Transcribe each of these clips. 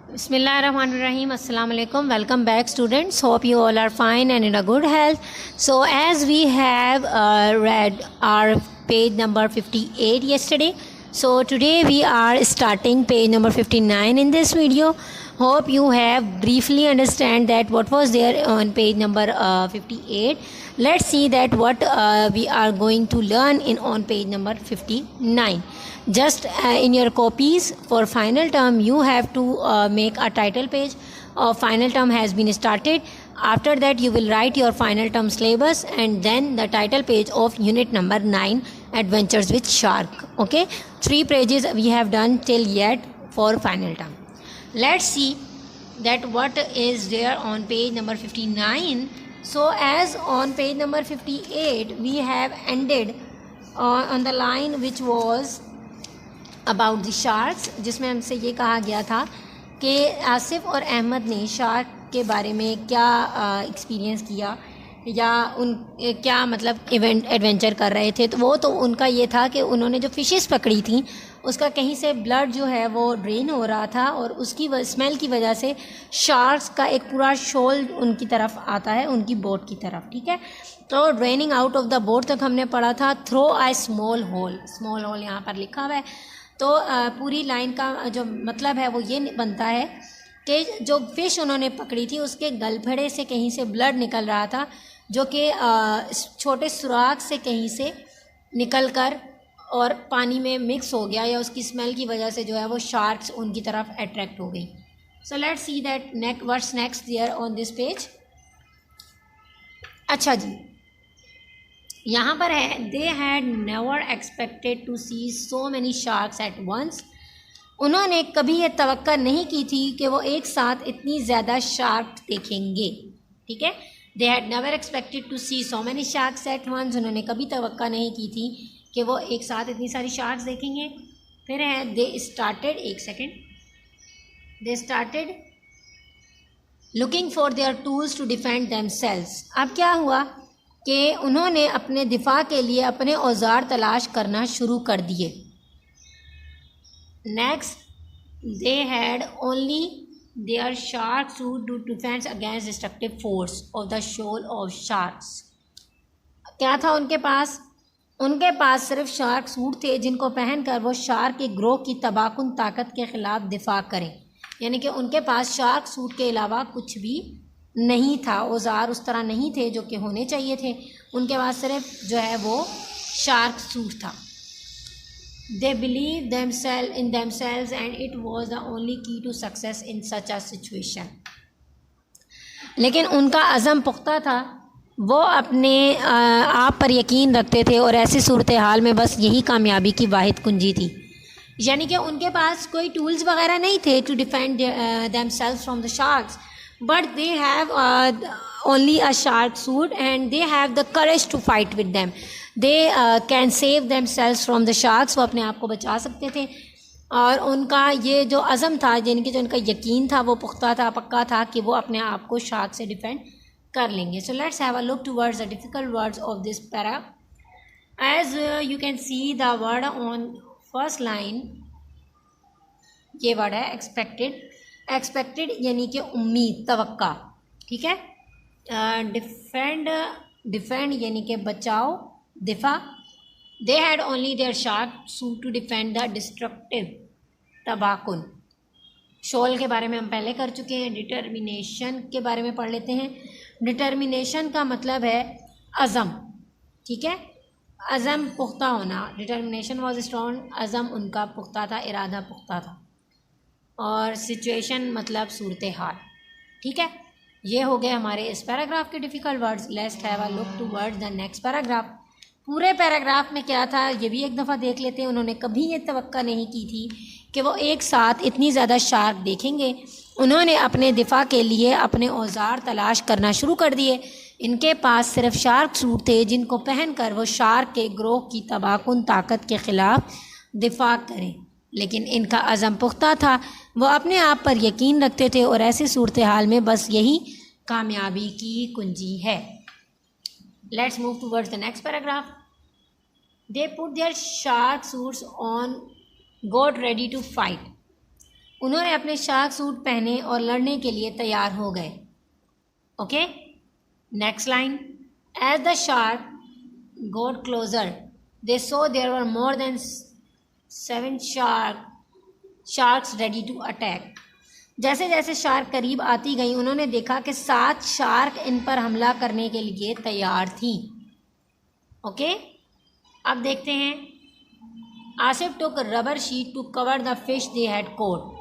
Bismillahirrahmanirrahim. Assalamu alaikum. Welcome back, students. Hope you all are fine and in a good health. So, as we have read our page number 58 yesterday, so today we are starting page number 59 in this video. Hope you have briefly understand that what was there on page number 58. Let's see that what we are going to learn in on page number 59. Just in your copies for final term, you have to make a title page of final term has been started. After that, you will write your final term syllabus and then the title page of unit number 9, Adventures with Shark. Okay, 3 pages we have done till yet for final term. Let's see that what is there on page number 59. So as on page number 58, we have ended on the line which was about the sharks, जिसमें हमसे ये कहा गया था कि आसिफ और अहमद ने shark के बारे में क्या एक्सपीरियंस किया या उन क्या मतलब एडवेंचर कर रहे थे। तो उनका ये था कि उन्होंने जो फ़िशेस पकड़ी थी उसका कहीं से ब्लड जो है वो ड्रेन हो रहा था और उसकी स्मेल की वजह से शार्क्स का एक पूरा शोल उनकी तरफ आता है, उनकी बोट की तरफ। ठीक है, तो draining out of the boat तक हमने पढ़ा था। थ्रो आ स्मॉल होल यहाँ पर लिखा हुआ है। तो पूरी लाइन का जो मतलब है वो ये बनता है कि जो फ़िश उन्होंने पकड़ी थी उसके गलफड़े से कहीं से ब्लड निकल रहा था, जो कि छोटे सुराख से कहीं से निकल कर और पानी में मिक्स हो गया या उसकी स्मेल की वजह से जो है वो शार्क्स उनकी तरफ अट्रैक्ट हो गई। So let's see that what's next there on this page. अच्छा जी, यहाँ पर है they had never expected to see so many sharks at once. उन्होंने कभी ये तवक्का नहीं की थी कि वो एक साथ इतनी ज़्यादा शार्क देखेंगे। ठीक है, they had never expected to see so many sharks at once. उन्होंने कभी तवक्का नहीं की थी कि वो एक साथ इतनी सारी शार्क्स देखेंगे। फिर है they started looking for their tools to defend themselves. अब क्या हुआ कि उन्होंने अपने दिफा के लिए अपने औजार तलाश करना शुरू कर दिए। Next, they had only their shark suit to defence against destructive force of the shoal of sharks. क्या था उनके पास? उनके पास सिर्फ शार्क सूट थे जिनको पहनकर वो शार्क के ग्रोह की तबाहकुन ताकत के ख़िलाफ़ दिफा करें। यानी कि उनके पास शार्क सूट के अलावा कुछ भी नहीं था, औजार उस तरह नहीं थे जो कि होने चाहिए थे। उनके पास सिर्फ जो है वो शार्क सूट था। They believe in themselves and it was the only key to success in such a situation. लेकिन उनका अज़म पुख्ता था, वो अपने आप पर यकीन रखते थे और ऐसी सूरत हाल में बस यही कामयाबी की वाहिद कुंजी थी। यानी कि उनके पास कोई टूल्स वगैरह नहीं थे to defend themselves from the sharks, but they have only a shark suit and they have the courage to fight with them. They can save themselves from the sharks. वो अपने आप को बचा सकते थे और उनका ये जो अज़म था, यानी कि जो उनका यकीन था वो पुख्ता था, पक्का था कि वो अपने आप को शार्क से डिफेंड कर लेंगे। So let's have a look towards the difficult words of this para. As you can see the word on first line, ये वर्ड है एक्सपेक्टेड यानी कि उम्मीद, तवक्का। ठीक है, डिफेंड यानी कि बचाओ, दिफा। They had only their shark suit to defend the destructive तबाहकुन। शोल के बारे में हम पहले कर चुके हैं। डिटर्मिनेशन के बारे में पढ़ लेते हैं। डिटर्मिनेशन का मतलब है अज़म। ठीक है, अज़म पुख्ता होना। डिटर्मिनेशन वॉज स्ट्रॉन्ग, अज़म उनका पुख्ता था, इरादा पुख्ता था। और सिचुएशन मतलब सूरत हाल। ठीक है, ये हो गए हमारे इस पैराग्राफ के difficult words. Let's have a look towards the next paragraph. पूरे पैराग्राफ में क्या था ये भी एक दफ़ा देख लेते हैं। उन्होंने कभी ये तवक्का नहीं की थी कि वो एक साथ इतनी ज़्यादा शार्क देखेंगे। उन्होंने अपने दिफा के लिए अपने औजार तलाश करना शुरू कर दिए। इनके पास सिर्फ शार्क सूट थे जिनको पहनकर वो शार्क के ग्रोह की तबाहकुन ताकत के ख़िलाफ़ दिफा करें। लेकिन इनका अज़म पुख्ता था, वो अपने आप पर यकीन रखते थे और ऐसी सूरत हाल में बस यही कामयाबी की कुंजी है। Let's move towards the next paragraph. They put their shark suits on, got ready to fight. उन्होंने अपने शार्क सूट पहने और लड़ने के लिए तैयार हो गए। Okay, next line, as the shark got closer they saw there were more than 7 sharks ready to attack. जैसे जैसे शार्क करीब आती गई उन्होंने देखा कि 7 शार्क इन पर हमला करने के लिए तैयार थी। ओके, अब देखते हैं, Asif took rubber sheet to cover the fish they had caught.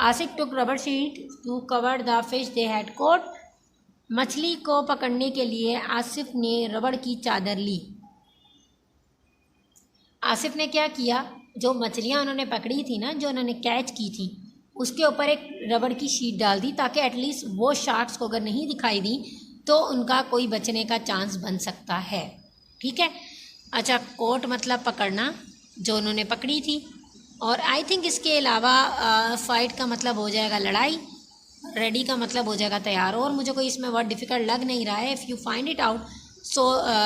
Asif took rubber sheet to cover the fish they had caught. मछली को पकड़ने के लिए आसिफ ने रबड़ की चादर ली। आसिफ ने क्या किया, जो मछलियाँ उन्होंने पकड़ी थी ना, जो उन्होंने कैच की थी, उसके ऊपर एक रबड़ की शीट डाल दी ताकि एटलीस्ट वो शार्क्स को अगर नहीं दिखाई दी तो उनका कोई बचने का चांस बन सकता है। ठीक है, अच्छा, कोट मतलब पकड़ना, जो उन्होंने पकड़ी थी। और आई थिंक इसके अलावा फ़ाइट का मतलब हो जाएगा लड़ाई, रेडी का मतलब हो जाएगा तैयार। और मुझे कोई इसमें वर्ड डिफ़िकल्ट लग नहीं रहा है। If you find it out so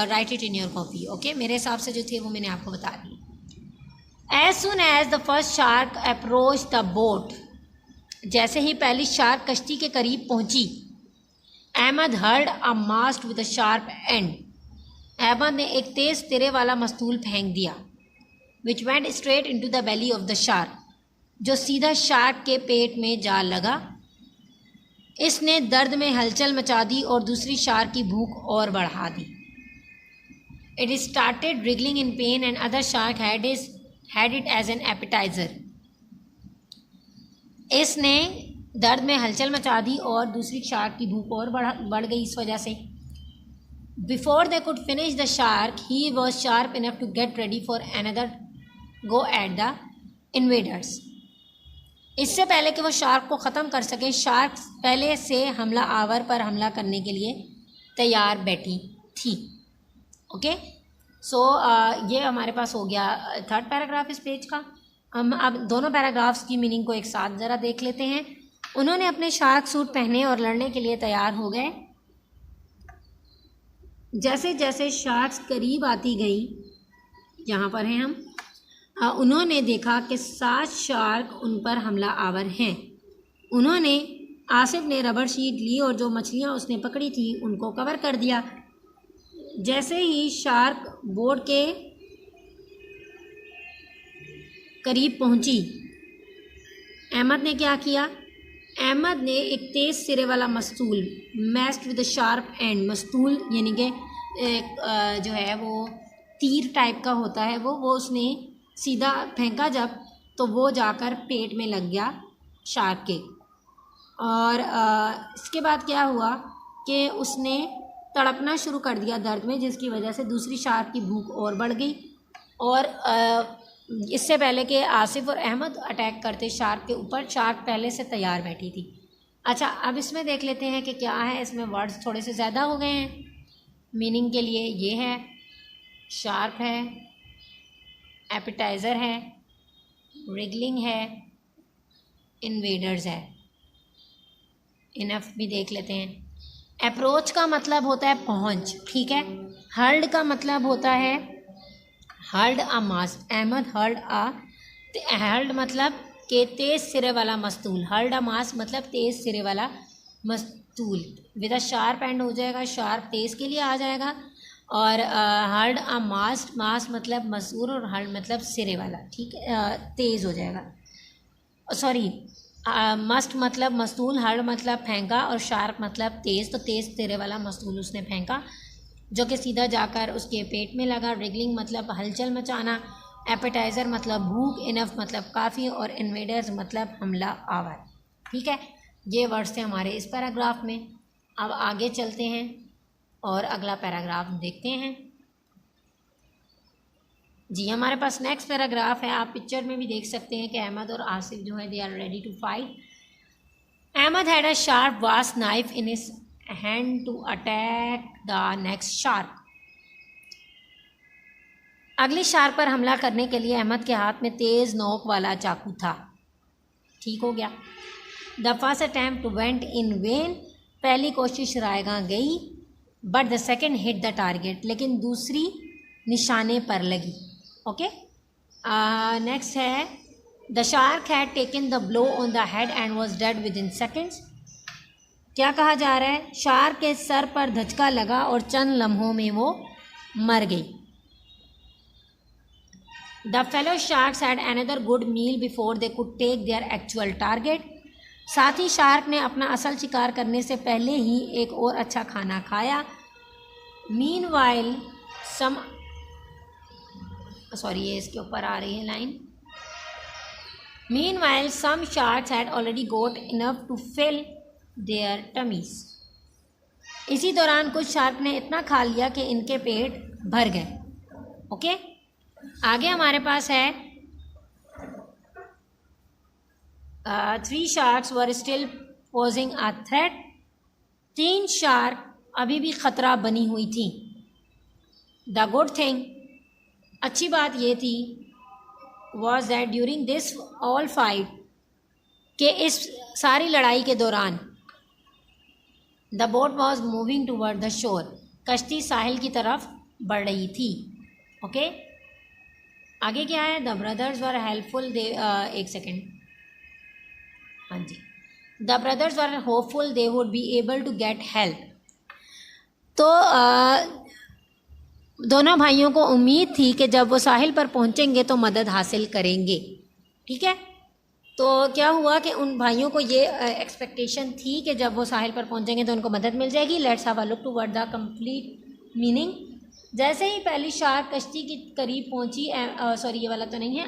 write it in your copy. Okay, मेरे हिसाब से जो थे वो मैंने आपको बता दी। As soon as the first shark approach the boat, जैसे ही पहली शार्क कश्ती के करीब पहुंची, Ahmad heard a mast with a sharp end. Ahmad ने एक तेज तिरे वाला मस्तूल फेंक दिया, which went straight into the belly of the shark, जो सीधा शार्क के पेट में जा लगा। इसने दर्द में हलचल मचा दी और दूसरी शार्क की भूख और बढ़ा दी। It started wriggling in pain and other shark had it as an appetizer. इसने दर्द में हलचल मचा दी और दूसरी शार्क की भूख और बढ़ गई इस वजह से। Before they could finish the shark he was sharp enough to get ready for another go at the invaders. इससे पहले कि वो शार्क को ख़त्म कर सके, शार्क पहले से हमला आवर पर हमला करने के लिए तैयार बैठी थी। ओके, सो ये हमारे पास हो गया थर्ड पैराग्राफ इस पेज का। हम अब दोनों पैराग्राफ्स की मीनिंग को एक साथ ज़रा देख लेते हैं। उन्होंने अपने शार्क सूट पहने और लड़ने के लिए तैयार हो गए। जैसे जैसे शार्क्स करीब आती गई, यहाँ पर हैं हम, उन्होंने देखा कि 7 शार्क उन पर हमला आवर हैं। उन्होंने, आसिफ ने रबर शीट ली और जो मछलियाँ उसने पकड़ी थी उनको कवर कर दिया। जैसे ही शार्क बोट के करीब पहुंची, अहमद ने क्या किया, अहमद ने एक तेज़ सिरे वाला मस्तूल, मैस्ड विद शार्प एंड, मस्तूल यानी कि जो है वो तीर टाइप का होता है, वो उसने सीधा फेंका जब, तो वो जाकर पेट में लग गया शार्क के। और इसके बाद क्या हुआ कि उसने तड़पना शुरू कर दिया दर्द में, जिसकी वजह से दूसरी शार्क की भूख और बढ़ गई। और इससे पहले कि आसिफ और अहमद अटैक करते शार्क के ऊपर, शार्क पहले से तैयार बैठी थी। अच्छा, अब इसमें देख लेते हैं कि क्या है। इसमें वर्ड्स थोड़े से ज़्यादा हो गए हैं मीनिंग के लिए। ये है, शार्क है, एपेटाइज़र है, रिगलिंग है, इन्वेडर्स है। इनफ भी देख लेते हैं। अप्रोच का मतलब होता है पहुंच, ठीक है। हर्ड का मतलब होता है heard a mast, Ahmed heard मतलब के तेज़ सिरे वाला मस्तूल, हर्ड अ मास्ट मतलब तेज़ सिरे वाला मस्तूल, विद अ शार्प एंड हो जाएगा, शार्प तेज़ के लिए आ जाएगा। और हर्ड अ मास्ट, मास्ट मतलब मसूर और हर्ड मतलब सिरे वाला, ठीक है, तेज़ हो जाएगा। सॉरी, मस्ट मतलब मस्तूल, हर्ड मतलब फेंका और शार्प मतलब तेज़, तो तेज़ सिरे वाला मस्तूल उसने फेंका जो कि सीधा जाकर उसके पेट में लगा। रिगलिंग मतलब हलचल मचाना, एपेटाइज़र मतलब भूख, इनफ मतलब काफ़ी, और इन्वेडर्स मतलब हमला आवर। ठीक है, ये वर्ड्स थे हमारे इस पैराग्राफ में। अब आगे चलते हैं और अगला पैराग्राफ देखते हैं। जी, हमारे पास नेक्स्ट पैराग्राफ है, आप पिक्चर में भी देख सकते हैं कि अहमद और आसिफ जो है they are ready to fight. Ahmed had a sharp vast knife in his hand to attack the next shark. अगली शार्क पर हमला करने के लिए अहमद के हाथ में तेज़ नोक वाला चाकू था। ठीक हो गया। The first attempt went in when, पहली कोशिश रायगा गई, but the second hit the target, लेकिन दूसरी निशाने पर लगी। ओके, नेक्स्ट है the shark had taken the blow on the head and was dead with in seconds. क्या कहा जा रहा है? शार्क के सर पर धचका लगा और चंद लम्हों में वो मर गई। The fellow sharks had another good meal before they could take their actual target. साथ ही शार्क ने अपना असल शिकार करने से पहले ही एक और अच्छा खाना खाया। मीनवाइल सम ये इसके ऊपर आ रही है line. Meanwhile some sharks had already got enough to fill their tummies. इसी दौरान कुछ शार्क ने इतना खा लिया कि इनके पेट भर गए। ओके, आगे हमारे पास है 3 sharks were still posing a threat. 3 shark अभी भी ख़तरा बनी हुई थी। द गुड थिंग, अच्छी बात ये थी, was that during this all fight, कि इस सारी लड़ाई के दौरान the boat was moving toward the shore, कश्ती साहिल की तरफ बढ़ रही थी। ओके, आगे क्या है? The brothers were helpful, they एक सेकेंड, हाँ जी, the brothers were hopeful they would be able to get help. तो दोनों भाइयों को उम्मीद थी कि जब वो साहिल पर पहुंचेंगे तो मदद हासिल करेंगे। ठीक है, तो क्या हुआ कि उन भाइयों को ये एक्सपेक्टेशन थी कि जब वो साहिल पर पहुंचेंगे तो उनको मदद मिल जाएगी। Let's have a look toward the complete meaning. जैसे ही पहली शार्क कश्ती के करीब पहुंची, ये वाला तो नहीं है,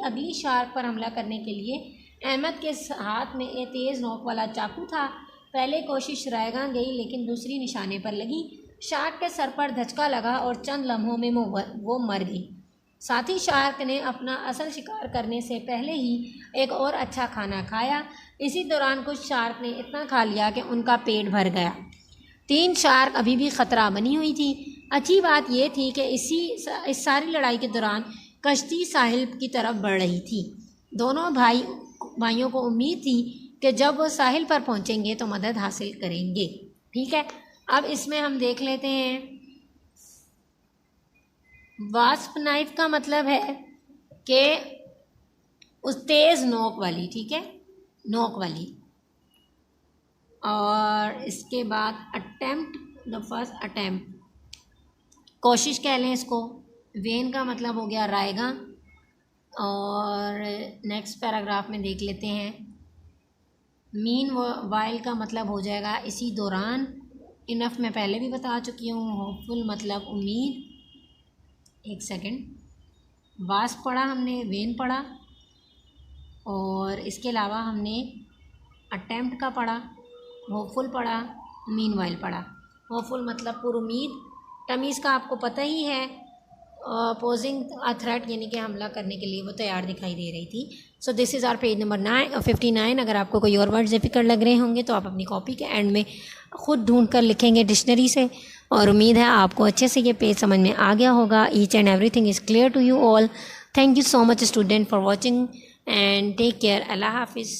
अगली शार्क पर हमला करने के लिए अहमद के हाथ में एक तेज़ नोक वाला चाकू था। पहले कोशिश रायगां गई लेकिन दूसरी निशाने पर लगी। शार्क के सर पर धचका लगा और चंद लम्हों में वो मर गई। साथ ही शार्क ने अपना असल शिकार करने से पहले ही एक और अच्छा खाना खाया। इसी दौरान कुछ शार्क ने इतना खा लिया कि उनका पेट भर गया। 3 शार्क अभी भी ख़तरा बनी हुई थी। अच्छी बात यह थी कि इस सारी लड़ाई के दौरान कश्ती साहिल की तरफ बढ़ रही थी। दोनों भाइयों को उम्मीद थी कि जब वो साहिल पर पहुंचेंगे तो मदद हासिल करेंगे। ठीक है, अब इसमें हम देख लेते हैं। वास्प नाइफ का मतलब है कि उस तेज़ नोक वाली, ठीक है, नोक वाली। और इसके बाद अटेम्प्ट, द फर्स्ट अटेम्प्ट, कोशिश कह लें इसको। वेन का मतलब हो गया रायगा। और नेक्स्ट पैराग्राफ में देख लेते हैं। मीन वाइल का मतलब हो जाएगा इसी दौरान। इनफ मैं पहले भी बता चुकी हूँ। होपफुल मतलब उम्मीद। एक सेकंड, वास्प पढ़ा हमने, वेन पढ़ा, और इसके अलावा हमने अटेम्प्ट का पढ़ा, होपफुल पढ़ा, मीनवाइल पढ़ा। होपफुल मतलब पुरुमीद। टमीज़ का आपको पता ही है, पोजिंग अ थ्रेट यानी कि हमला करने के लिए वो तैयार दिखाई दे रही थी। So this is our page number 59। अगर आपको कोई और वर्ड्स डिफिकल्ट लग रहे होंगे तो आप अपनी कॉपी के एंड में ख़ुद ढूंढ कर लिखेंगे डिक्शनरी से। और उम्मीद है आपको अच्छे से ये पेज समझ में आ गया होगा। Each and everything is clear to you all. Thank you so much student for watching and take care. Allah हाफिज़।